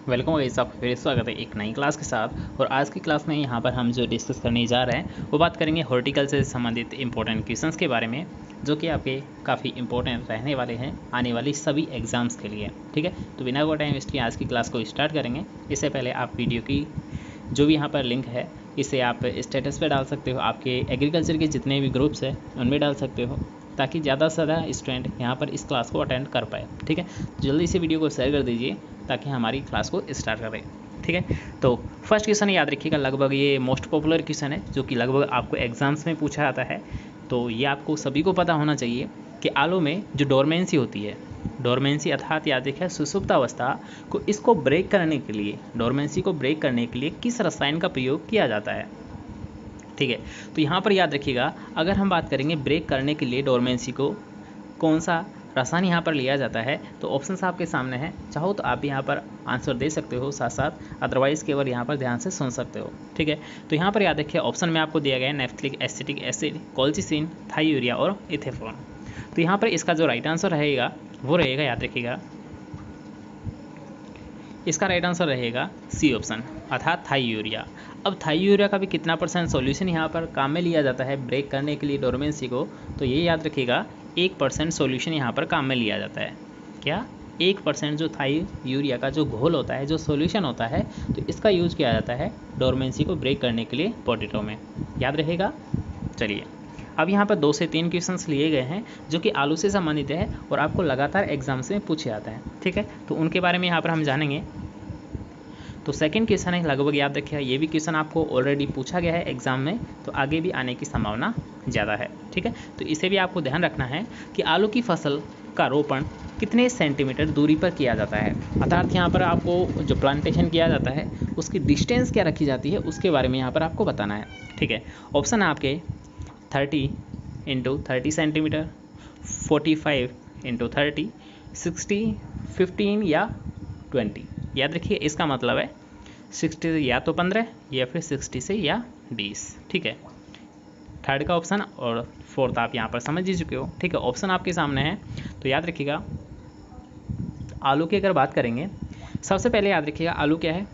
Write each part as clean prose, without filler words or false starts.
Welcome guys, आपका फिर स्वागत है एक नई क्लास के साथ। और आज की क्लास में यहाँ पर हम जो डिस्कस करने जा रहे हैं वो बात करेंगे हॉर्टिकल्चर से संबंधित इंपॉर्टेंट क्वेश्चंस के बारे में, जो कि आपके काफ़ी इंपॉर्टेंट रहने वाले हैं आने वाली सभी एग्जाम्स के लिए। ठीक है, तो बिना कोई टाइम वेस्ट किए आज की क्लास को स्टार्ट करेंगे। इससे पहले आप वीडियो की जो भी यहाँ पर लिंक है इसे आप स्टेटस पे डाल सकते हो, आपके एग्रीकल्चर के जितने भी ग्रुप्स हैं उनमें डाल सकते हो, ताकि ज़्यादा से ज़्यादा स्टूडेंट यहाँ पर इस क्लास को अटेंड कर पाए। ठीक है, जल्दी से वीडियो को शेयर कर दीजिए ताकि हमारी क्लास को स्टार्ट करें। ठीक है, तो फर्स्ट क्वेश्चन याद रखिएगा, लगभग ये मोस्ट पॉपुलर क्वेश्चन है जो कि लगभग आपको एग्जाम्स में पूछा जाता है। तो ये आपको सभी को पता होना चाहिए कि आलू में जो डोरमेंसी होती है, डोरमेंसी अर्थात याद रखिए सुसुप्त अवस्था को, इसको ब्रेक करने के लिए, डोरमेंसी को ब्रेक करने के लिए किस रसायन का प्रयोग किया जाता है। ठीक है, तो यहाँ पर याद रखिएगा, अगर हम बात करेंगे ब्रेक करने के लिए डोरमेंसी को कौन सा रसायन यहाँ पर लिया जाता है, तो ऑप्शंस आपके सामने हैं। चाहो तो आप यहाँ पर आंसर दे सकते हो साथ साथ, अदरवाइज केवल यहाँ पर ध्यान से सुन सकते हो। ठीक है, तो यहाँ पर याद रखिए ऑप्शन में आपको दिया गया है नेफ्थलिक एसिटिक एसिड, कोल्चिसिन, थाईयूरिया और इथेफ्लोन। तो यहाँ पर इसका जो राइट आंसर रहेगा वो रहेगा, याद रखिएगा इसका राइट आंसर रहेगा सी ऑप्शन, अर्थात थाईयूरिया। अब थाईयूरिया का भी कितना परसेंट सॉल्यूशन यहाँ पर काम में लिया जाता है ब्रेक करने के लिए डोरमेंसी को, तो ये याद रखिएगा 1% सॉल्यूशन यहाँ पर काम में लिया जाता है। क्या 1% जो थाईयूरिया का जो घोल होता है, जो सॉल्यूशन होता है, तो इसका यूज किया जाता है डोरमेंसी को ब्रेक करने के लिए पोटैटो में, याद रहेगा। चलिए, अब यहाँ पर 2 से 3 क्वेश्चंस लिए गए हैं जो कि आलू से संबंधित है और आपको लगातार एग्जाम्स में पूछे जाते हैं। ठीक है, तो उनके बारे में यहाँ पर हम जानेंगे। तो सेकंड क्वेश्चन है, लगभग याद रखिए ये भी क्वेश्चन आपको ऑलरेडी पूछा गया है एग्जाम में, तो आगे भी आने की संभावना ज़्यादा है। ठीक है, तो इसे भी आपको ध्यान रखना है कि आलू की फसल का रोपण कितने सेंटीमीटर दूरी पर किया जाता है, अर्थात यहाँ पर आपको जो प्लांटेशन किया जाता है उसकी डिस्टेंस क्या रखी जाती है उसके बारे में यहाँ पर आपको बताना है। ठीक है, ऑप्शन है आपके 30 × 30 सेंटीमीटर, 45 × 30, 60, 15 या 20। याद रखिए इसका मतलब है 60 से या तो 15 या फिर 60 से या 20। ठीक है, थर्ड का ऑप्शन और फोर्थ आप यहाँ पर समझ ही चुके हो। ठीक है, ऑप्शन आपके सामने है। तो याद रखिएगा आलू की अगर बात करेंगे, सबसे पहले याद रखिएगा आलू क्या है,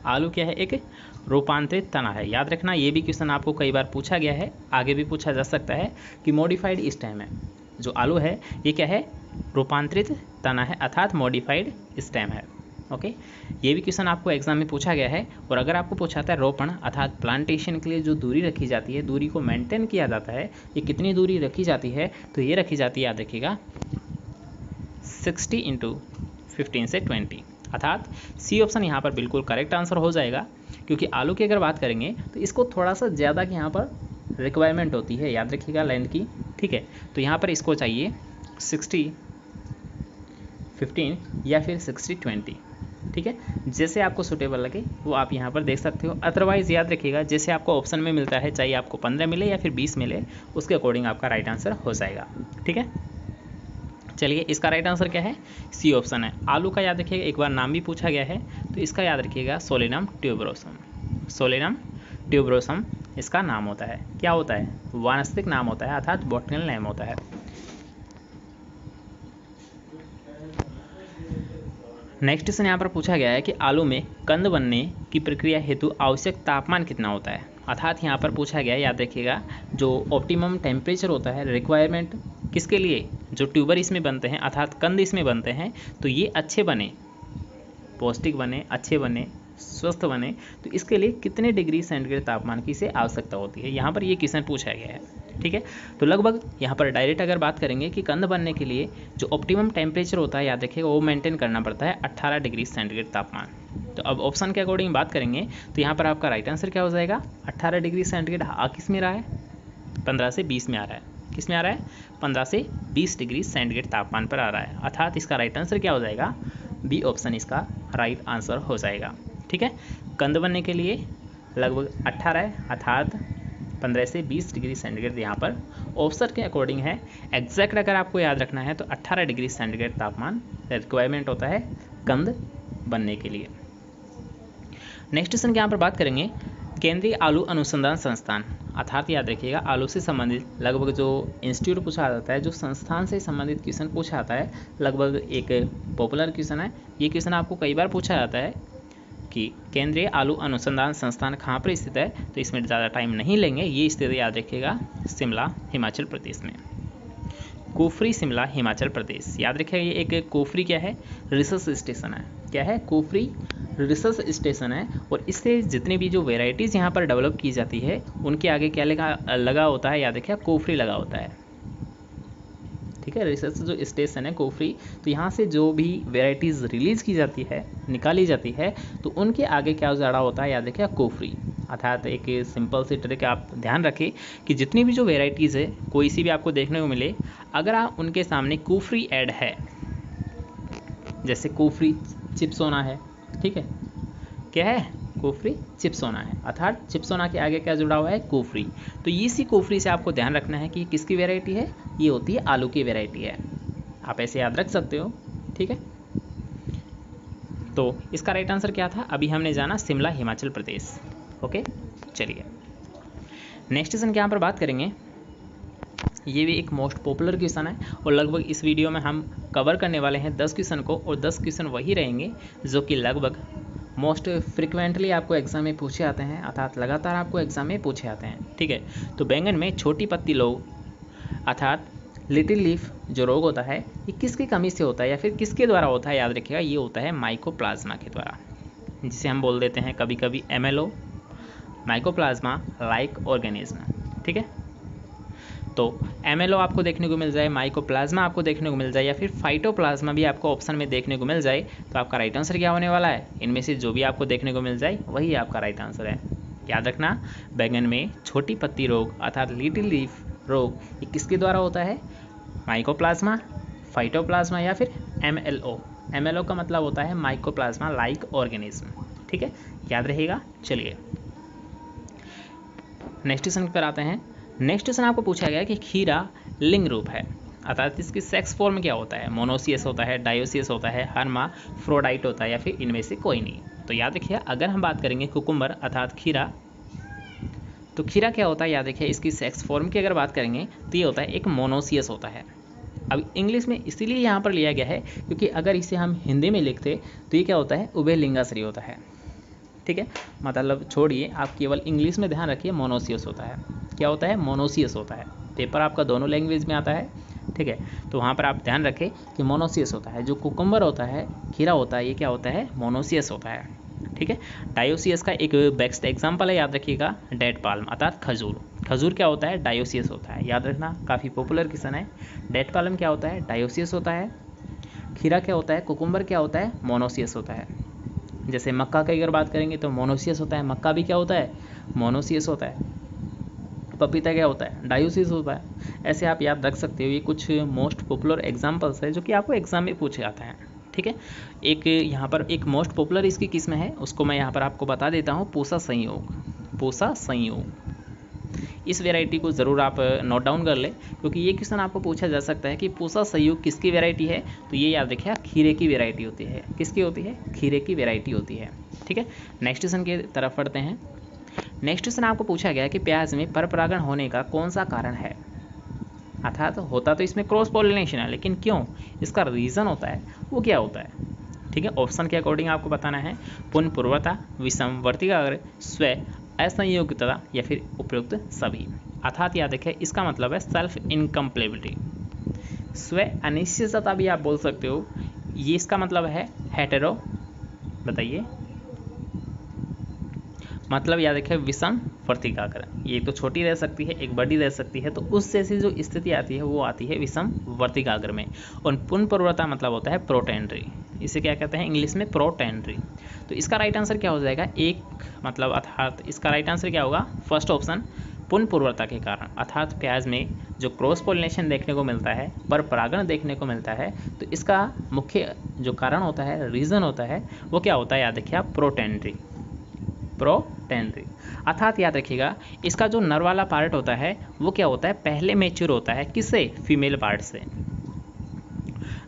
आलू क्या है, एक रूपांतरित तना है। याद रखना ये भी क्वेश्चन आपको कई बार पूछा गया है, आगे भी पूछा जा सकता है कि मॉडिफाइड स्टेम है। जो आलू है ये क्या है, रूपांतरित तना है, अर्थात मॉडिफाइड स्टेम है। ओके, ये भी क्वेश्चन आपको एग्जाम में पूछा गया है। और अगर आपको पूछा था रोपण अर्थात प्लांटेशन के लिए जो दूरी रखी जाती है, दूरी को मेंटेन किया जाता है, ये कितनी दूरी रखी जाती है, तो ये रखी जाती है, याद रखिएगा 60 × 15 से 20, अर्थात सी ऑप्शन यहाँ पर बिल्कुल करेक्ट आंसर हो जाएगा। क्योंकि आलू की अगर बात करेंगे तो इसको थोड़ा सा ज़्यादा की यहाँ पर रिक्वायरमेंट होती है, याद रखिएगा लेंथ की। ठीक है, तो यहाँ पर इसको चाहिए 60 15 या फिर 60 20। ठीक है, जैसे आपको सूटेबल लगे वो आप यहाँ पर देख सकते हो। अदरवाइज़ याद रखिएगा जैसे आपको ऑप्शन में मिलता है, चाहे आपको 15 मिले या फिर 20 मिले, उसके अकॉर्डिंग आपका राइट आंसर हो जाएगा। ठीक है, चलिए इसका राइट आंसर क्या है, सी ऑप्शन है। आलू का याद रखिएगा एक बार नाम भी पूछा गया है, तो इसका याद रखिएगा सोलेनम ट्यूबरोसम। सोलेनम ट्यूबरोसम इसका नाम होता है। क्या होता है, वानस्पतिक नाम होता है, अर्थात बॉटनिकल नेम होता है। नेक्स्ट क्वेश्चन यहाँ पर पूछा गया है कि आलू में कंद बनने की प्रक्रिया हेतु आवश्यक तापमान कितना होता है, अर्थात यहाँ पर पूछा गया है, याद रखिएगा जो ऑप्टिमम टेम्परेचर होता है, रिक्वायरमेंट किसके लिए, जो ट्यूबर इसमें बनते हैं अर्थात कंद इसमें बनते हैं, तो ये अच्छे बने, पौष्टिक बने, अच्छे बने, स्वस्थ बने, तो इसके लिए कितने डिग्री सेंटीग्रेड तापमान की इसे आवश्यकता होती है, यहाँ पर ये क्वेश्चन पूछा गया है। ठीक है, तो लगभग यहाँ पर डायरेक्ट अगर बात करेंगे कि कंद बनने के लिए जो ऑप्टिमम टेम्परेचर होता है, याद रखिएगा वो मेंटेन करना पड़ता है 18 डिग्री सेंटीग्रेड तापमान। तो अब ऑप्शन के अकॉर्डिंग बात करेंगे तो यहाँ पर आपका राइट आंसर क्या हो जाएगा, 18 डिग्री सेंटीग्रेड आ किस में रहा है, 15 से 20 में आ रहा है। किस में आ रहा है, 15 से 20 डिग्री सेंटीग्रेड तापमान पर आ रहा है, अर्थात इसका राइट आंसर क्या हो जाएगा, बी ऑप्शन इसका राइट आंसर हो जाएगा। ठीक है, कंद बनने के लिए लगभग 18 है, अर्थात 15 से 20 डिग्री सेंटीग्रेड यहाँ पर ऑप्शन के अकॉर्डिंग है। एग्जैक्ट अगर आपको याद रखना है तो 18 डिग्री सेंटीग्रेड तापमान रिक्वायरमेंट होता है कंद बनने के लिए। नेक्स्ट क्वेश्चन की यहाँ पर बात करेंगे, केंद्रीय आलू अनुसंधान संस्थान अर्थात याद रखिएगा आलू से संबंधित लगभग जो इंस्टीट्यूट पूछा जाता है, जो संस्थान से संबंधित क्वेश्चन पूछा जाता है, लगभग एक पॉपुलर क्वेश्चन है। ये क्वेश्चन आपको कई बार पूछा जाता है कि केंद्रीय आलू अनुसंधान संस्थान कहाँ पर स्थित है, तो इसमें ज़्यादा टाइम नहीं लेंगे। ये स्थित याद रखिएगा शिमला हिमाचल प्रदेश में। कुफरी शिमला हिमाचल प्रदेश, याद रखिएगा ये एक कुफरी क्या है, रिसर्च स्टेशन है। क्या है, कुफरी रिसर्च स्टेशन है। और इससे जितनी भी जो वेराइटीज़ यहाँ पर डेवलप की जाती है उनके आगे क्या लगा होता है, याद रखिएगा कुफरी लगा होता है। ठीक है, रिसर्च जो स्टेशन है कुफरी, तो यहाँ से जो भी वेराइटीज़ रिलीज़ की जाती है, निकाली जाती है, तो उनके आगे क्या जड़ा होता है, याद रखिएगा कुफरी। अर्थात एक सिंपल सी ट्रिक आप ध्यान रखें कि जितनी भी जो वेराइटीज़ है कोई सी भी आपको देखने को मिले, अगर आप उनके सामने कुफरी ऐड है, जैसे कुफरी चिप्सोना है, ठीक है, क्या है, कुफरी चिप्सोना है, अर्थात चिप्सोना के आगे क्या जुड़ा हुआ है, कुफरी। तो इसी कुफरी से आपको ध्यान रखना है कि किसकी वैरायटी है, ये होती है आलू की वैरायटी है। आप ऐसे याद रख सकते हो। ठीक है, तो इसका राइट आंसर क्या था, अभी हमने जाना शिमला हिमाचल प्रदेश। ओके, चलिए नेक्स्ट क्वेश्चन के यहाँ पर बात करेंगे। ये भी एक मोस्ट पॉपुलर क्वेश्चन है और लगभग इस वीडियो में हम कवर करने वाले हैं 10 क्वेश्चन को, और 10 क्वेश्चन वही रहेंगे जो कि लगभग मोस्ट फ्रिक्वेंटली आपको एग्जाम में पूछे आते हैं, अर्थात लगातार आपको एग्जाम में पूछे आते हैं। ठीक है, तो बैंगन में छोटी पत्ती रोग अर्थात लिटिल लीफ जो रोग होता है, ये किसकी कमी से होता है या फिर किसके द्वारा होता है, याद रखिएगा ये होता है माइकोप्लाज्मा के द्वारा, जिसे हम बोल देते हैं कभी कभी MLO, माइकोप्लाज्मा लाइक ऑर्गेनिज्म। ठीक है, तो MLO आपको देखने को मिल जाए, माइकोप्लाज्मा आपको देखने को मिल जाए, या फिर फाइटोप्लाज्मा भी आपको ऑप्शन में देखने को मिल जाए, तो आपका राइट आंसर क्या होने वाला है, इनमें से जो भी आपको देखने को मिल जाए वही आपका राइट आंसर है। याद रखना, बैंगन में छोटी पत्ती रोग अर्थात लिटिल लीफ रोग ये किसके द्वारा होता है, माइकोप्लाज्मा, फाइटोप्लाज्मा या फिर MLO। MLO का मतलब होता है माइकोप्लाज्मा लाइक ऑर्गेनिज्म। ठीक है, याद रहेगा। चलिए नेक्स्ट क्वेश्चन पर आते हैं। नेक्स्ट क्वेश्चन आपको पूछा गया कि खीरा लिंग रूप है, अर्थात इसकी सेक्स फॉर्म क्या होता है, मोनोसियस होता है, डायोसियस होता है, हर्माफ्रोडाइट होता है, या फिर इनमें से कोई नहीं। तो याद रखिए, अगर हम बात करेंगे कुकुम्बर अर्थात खीरा, तो खीरा क्या होता है, याद रखिए इसकी सेक्स फॉर्म की अगर बात करेंगे तो ये होता है एक मोनोसियस होता है। अब इंग्लिश में इसीलिए यहाँ पर लिया गया है क्योंकि अगर इसे हम हिंदी में लिखते तो ये क्या होता है, उभयलिंगाश्री होता है। ठीक है, मतलब छोड़िए, आप केवल इंग्लिश में ध्यान रखिए, मोनोसियस होता है। क्या होता है, मोनोसियस होता है। पेपर आपका दोनों लैंग्वेज में आता है। ठीक है, तो वहाँ पर आप ध्यान रखें कि मोनोसियस होता है। जो कुकुम्बर होता है, खीरा होता है, ये क्या होता है, मोनोसियस होता है। ठीक है, डायोसियस का एक बेस्ट एग्जाम्पल है, याद रखिएगा, डेट पाल्म अर्थात खजूर। खजूर क्या होता है, डायोसियस होता है। याद रखना, काफ़ी पॉपुलर क्वेश्चन है। डेट पाल्म क्या होता है, डायोसियस होता है। खीरा क्या होता है, कुकुम्बर क्या होता है, मोनोसियस होता है। जैसे मक्का की अगर बात करेंगे तो मोनोसियस होता है, मक्का भी क्या होता है, मोनोसियस होता है। पपीता क्या होता है, डायोसियस होता है। ऐसे आप याद रख सकते हो, ये कुछ मोस्ट पॉपुलर एग्जांपल्स है जो कि आपको एग्जाम में पूछे जाते हैं। ठीक है, एक यहाँ पर एक मोस्ट पॉपुलर इसकी किस्म है, उसको मैं यहाँ पर आपको बता देता हूँ, पूसा संयोग। पूसा संयोग, इस वेराइटी को ज़रूर आप नोट डाउन कर ले, क्योंकि ये क्वेश्चन आपको पूछा जा सकता है कि पूसा संयोग किसकी वेराइटी है, तो ये याद रखिए खीरे की वेराइटी होती है। किसकी होती है, खीरे की वेराइटी होती है। ठीक है, नेक्स्ट क्वेश्चन की तरफ बढ़ते हैं। नेक्स्ट क्वेश्चन आपको पूछा गया कि प्याज में परपरागण होने का कौन सा कारण है, अर्थात होता तो इसमें क्रॉस पॉलिनेशन है, लेकिन क्यों, इसका रीज़न होता है, वो क्या होता है। ठीक है, ऑप्शन के अकॉर्डिंग आपको बताना है, पुण्य पूर्वता, विषम वर्तिकाग्र, स्व असंयोगितता या फिर उपयुक्त सभी। अर्थात याद रखें, इसका मतलब है सेल्फ इनकम्प्लेबिलिटी। स्व अनिश्चितता भी आप बोल सकते हो, ये इसका मतलब है हेटेरो, बताइए, मतलब याद रखें विषम वर्तिकाग्र। ये तो छोटी रह सकती है, एक बड़ी रह सकती है, तो उस जैसी जो स्थिति आती है वो आती है विषम वर्तिकाग्र में। और पुण्य पूर्वता मतलब होता है प्रोटेंड्री, इसे क्या कहते हैं इंग्लिश में, प्रोटेंड्री। तो इसका राइट आंसर क्या हो जाएगा, एक मतलब अर्थात इसका राइट आंसर क्या होगा, फर्स्ट ऑप्शन, पुण्य पूर्वता के कारण। अर्थात प्याज में जो क्रॉस पोलिनेशन देखने को मिलता है, पर परागण देखने को मिलता है, तो इसका मुख्य जो कारण होता है, रीज़न होता है, वो क्या होता है, याद रखिए आप, प्रोटेंड्री। प्रोटेंड्री अर्थात याद रखिएगा, इसका जो नर वाला पार्ट होता है वो क्या होता है, पहले मैच्योर होता है, किससे, फीमेल पार्ट से।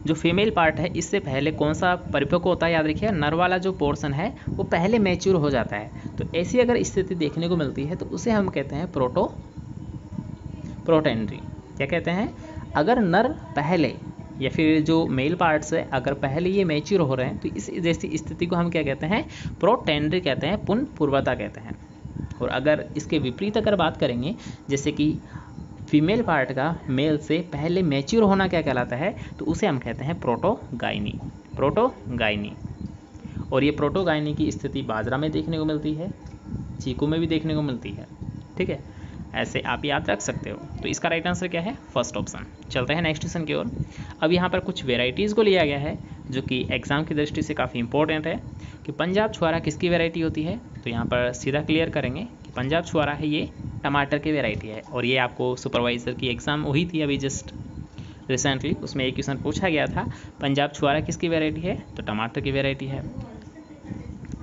जो फीमेल पार्ट है इससे पहले कौन सा परिपक्व होता है, याद रखिए नर वाला जो पोर्शन है वो पहले मैच्योर हो जाता है। तो ऐसी अगर स्थिति देखने को मिलती है तो उसे हम कहते हैं प्रोटेंड्री। क्या कहते हैं? अगर नर पहले या फिर जो मेल पार्ट्स है अगर पहले ये मैच्योर हो रहे हैं तो इस जैसी स्थिति को हम क्या कहते हैं? प्रोटेंड्री कहते हैं, पुन पूर्वता कहते हैं। और अगर इसके विपरीत अगर बात करेंगे, जैसे कि फीमेल पार्ट का मेल से पहले मैच्योर होना क्या कहलाता है? तो उसे हम कहते हैं प्रोटोगाइनी। और ये प्रोटोगाइनी की स्थिति बाजरा में देखने को मिलती है, चीकू में भी देखने को मिलती है। ठीक है, ऐसे आप याद रख सकते हो। तो इसका राइट आंसर क्या है? First option. चलते हैं नेक्स्ट क्वेश्चन की ओर। अब यहाँ पर कुछ वेराइटीज़ को लिया गया है जो कि एग्जाम की दृष्टि से काफ़ी इंपॉर्टेंट है कि पंजाब छुआरा किसकी वेराइटी होती है। तो यहाँ पर सीधा क्लियर करेंगे कि पंजाब छुआरा है ये टमाटर की वेराइटी है। और ये आपको सुपरवाइज़र की एग्ज़ाम हुई थी अभी जस्ट रिसेंटली, उसमें एक क्वेश्चन पूछा गया था पंजाब छुआरा किसकी वेराइटी है? तो टमाटर की वेराइटी है।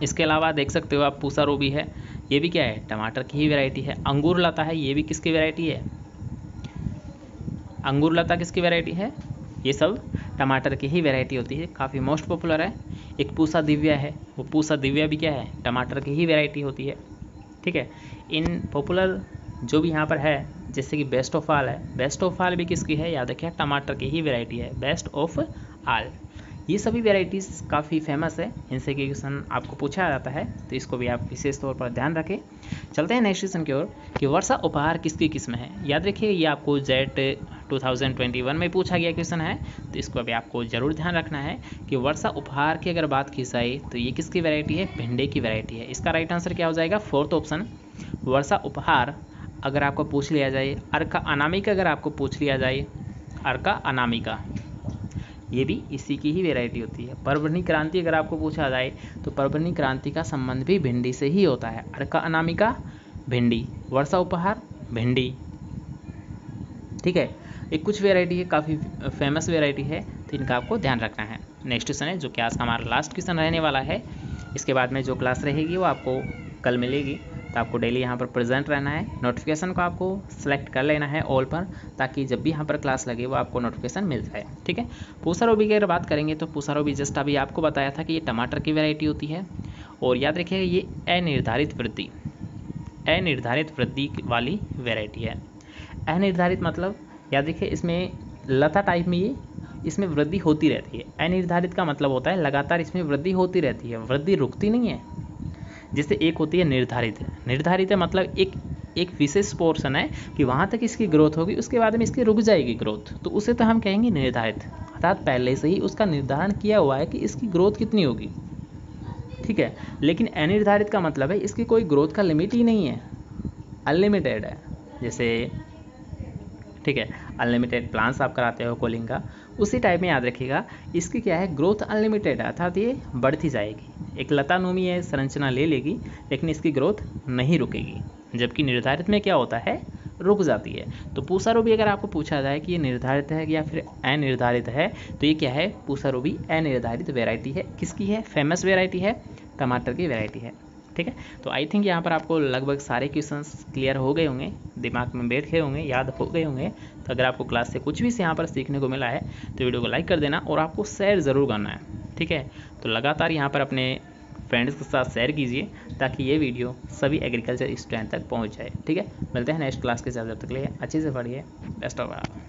इसके अलावा देख सकते हो आप पूसा रूबी है, ये भी क्या है? टमाटर की ही वैरायटी है। अंगूर लता है, ये भी किसकी वैरायटी है? अंगूर लता किसकी वैरायटी है? ये सब टमाटर की ही वैरायटी होती है, काफ़ी मोस्ट पॉपुलर है। एक पूसा दिव्या है, वो पूसा दिव्या भी क्या है? टमाटर की ही वैरायटी होती है। ठीक है, इन पॉपुलर जो भी यहाँ पर है, जैसे कि बेस्ट ऑफ आल है, बेस्ट ऑफ आल भी किसकी है? याद रखिए टमाटर की ही वैरायटी है, बेस्ट ऑफ आल। ये सभी वेराइटीज़ काफ़ी फेमस है, इनसे क्वेश्चन आपको पूछा जाता है, तो इसको भी आप विशेष तौर पर ध्यान रखें। चलते हैं नेक्स्ट क्वेश्चन की ओर कि वर्षा उपहार किसकी किस्म है। याद रखिए ये आपको जेट 2021 में पूछा गया क्वेश्चन है, तो इसको अभी आपको ज़रूर ध्यान रखना है कि वर्षा उपहार की अगर बात की जाए तो ये किसकी वैरायटी है? भिंडी की वैरायटी है। इसका राइट आंसर क्या हो जाएगा? Fourth option. वर्षा उपहार अगर आपको पूछ लिया जाए, अर्का अनामिका अगर आपको पूछ लिया जाए, अर्का अनामिका ये भी इसी की ही वैरायटी होती है। परभणी क्रांति अगर आपको पूछा जाए तो परभणी क्रांति का संबंध भी भिंडी से ही होता है। अर्का अनामिका भिंडी, वर्षा उपहार भिंडी। ठीक है, ये कुछ वैरायटी है, काफ़ी फेमस वैरायटी है, तो इनका आपको ध्यान रखना है। नेक्स्ट क्वेश्चन है जो कि आज का हमारा लास्ट क्वेश्चन रहने वाला है। इसके बाद में जो क्लास रहेगी वो आपको कल मिलेगी, तो आपको डेली यहाँ पर प्रेजेंट रहना है। नोटिफिकेशन को आपको सेलेक्ट कर लेना है ऑल पर, ताकि जब भी यहाँ पर क्लास लगे वो आपको नोटिफिकेशन मिल जाए। ठीक है, पूसा रूबी की अगर बात करेंगे तो पूसा रूबी जस्ट अभी आपको बताया था कि ये टमाटर की वैरायटी होती है। और याद रखिएगा ये अनिर्धारित वृद्धि वाली वैरायटी है। अनिर्धारित मतलब याद रखिए इसमें लता टाइप में ये इसमें वृद्धि होती रहती है। अनिर्धारित का मतलब होता है लगातार इसमें वृद्धि होती रहती है, वृद्धि रुकती नहीं है। जैसे एक होती है निर्धारित है मतलब एक विशेष पोर्शन है कि वहाँ तक इसकी ग्रोथ होगी, उसके बाद में इसकी रुक जाएगी ग्रोथ, तो उसे तो हम कहेंगे निर्धारित, अर्थात पहले से ही उसका निर्धारण किया हुआ है कि इसकी ग्रोथ कितनी होगी। ठीक है, लेकिन अनिर्धारित का मतलब है इसकी कोई ग्रोथ का लिमिट ही नहीं है, अनलिमिटेड है। जैसे ठीक है, अनलिमिटेड प्लान्स आप कराते हो कॉलिंग का, उसी टाइप में याद रखिएगा इसकी क्या है? ग्रोथ अनलिमिटेड है, अर्थात ये बढ़ती जाएगी, एक लतानुमी है संरचना ले लेगी, लेकिन इसकी ग्रोथ नहीं रुकेगी। जबकि निर्धारित में क्या होता है? रुक जाती है। तो पूसा रूबी अगर आपको पूछा जाए कि ये निर्धारित है या फिर अनिर्धारित है, तो ये क्या है? पूसा रूबी अनिर्धारित वैरायटी है। किसकी है? फेमस वैरायटी है, टमाटर की वैरायटी है। ठीक है, तो आई थिंक यहाँ पर आपको लगभग सारे क्वेश्चंस क्लियर हो गए होंगे, दिमाग में बैठ गए होंगे, याद हो गए होंगे। तो अगर आपको क्लास से कुछ भी यहाँ पर सीखने को मिला है तो वीडियो को लाइक कर देना और आपको शेयर ज़रूर करना है। ठीक है, तो लगातार यहाँ पर अपने फ्रेंड्स के साथ शेयर कीजिए ताकि ये वीडियो सभी एग्रीकल्चर स्टूडेंट तक पहुँच जाए। ठीक है, मिलते हैं नेक्स्ट क्लास के साथ, जब तक के लिए अच्छे से पढ़िए। Best of luck.